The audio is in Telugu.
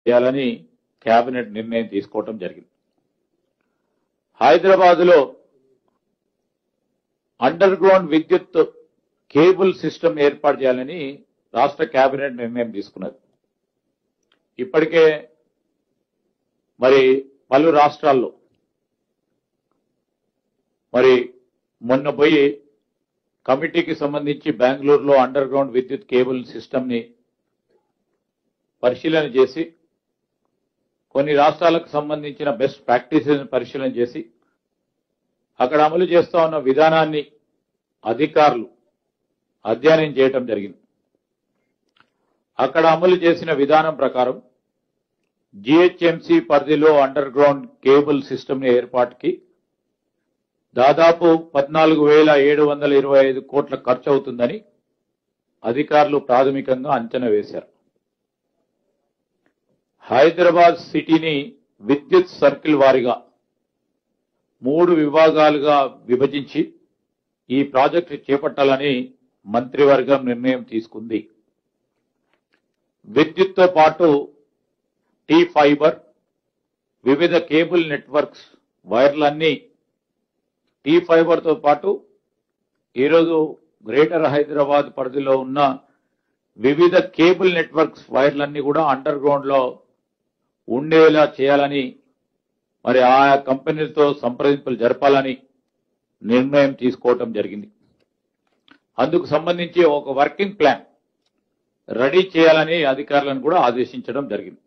చేయాలని కేబినెట్ నిర్ణయం తీసుకోవడం జరిగింది. హైదరాబాద్లో అండర్ గ్రౌండ్ విద్యుత్ కేబుల్ సిస్టమ్ ఏర్పాటు చేయాలని రాష్ట్ర కేబినెట్ నిర్ణయం తీసుకున్నది. ఇప్పటికే మరి పలు రాష్ట్రాల్లో మరి మొన్న పోయి కమిటీకి సంబంధించి బెంగళూరులో అండర్ గ్రౌండ్ విద్యుత్ కేబుల్ సిస్టమ్ ని పరిశీలన చేసి కొన్ని రాష్ట్రాలకు సంబంధించిన బెస్ట్ ప్రాక్టీసెస్ పరిశీలన చేసి అక్కడ అమలు చేస్తా ఉన్న విధానాన్ని అధికారులు అధ్యయనం చేయటం జరిగింది. అక్కడ అమలు చేసిన విధానం ప్రకారం జిహెచ్ఎంసీ పరిధిలో అండర్ గ్రౌండ్ కేబుల్ సిస్టమ్ ఏర్పాటుకి దాదాపు 14,725 కోట్ల ఖర్చు అవుతుందని అధికారులు ప్రాథమికంగా అంచనా వేశారు. హైదరాబాద్ సిటీని విద్యుత్ సర్కిల్ వారీగా 3 విభాగాలుగా విభజించి ఈ ప్రాజెక్టు చేపట్టాలని మంత్రివర్గం నిర్ణయం తీసుకుంది. విద్యుత్తో పాటు టీ ఫైబర్, వివిధ కేబుల్ నెట్వర్క్స్ వైర్లన్నీ టీ ఫైబర్తో పాటు ఈరోజు గ్రేటర్ హైదరాబాద్ పరిధిలో ఉన్న వివిధ కేబుల్ నెట్వర్క్స్ వైర్లన్నీ కూడా అండర్ గ్రౌండ్ లో ఉండేలా చేయాలని మరి ఆయా కంపెనీలతో సంప్రదింపులు జరపాలని నిర్ణయం తీసుకోవటం జరిగింది. అందుకు సంబంధించి ఒక వర్కింగ్ ప్లాన్ రెడీ చేయాలని అధికారులను కూడా ఆదేశించడం జరిగింది.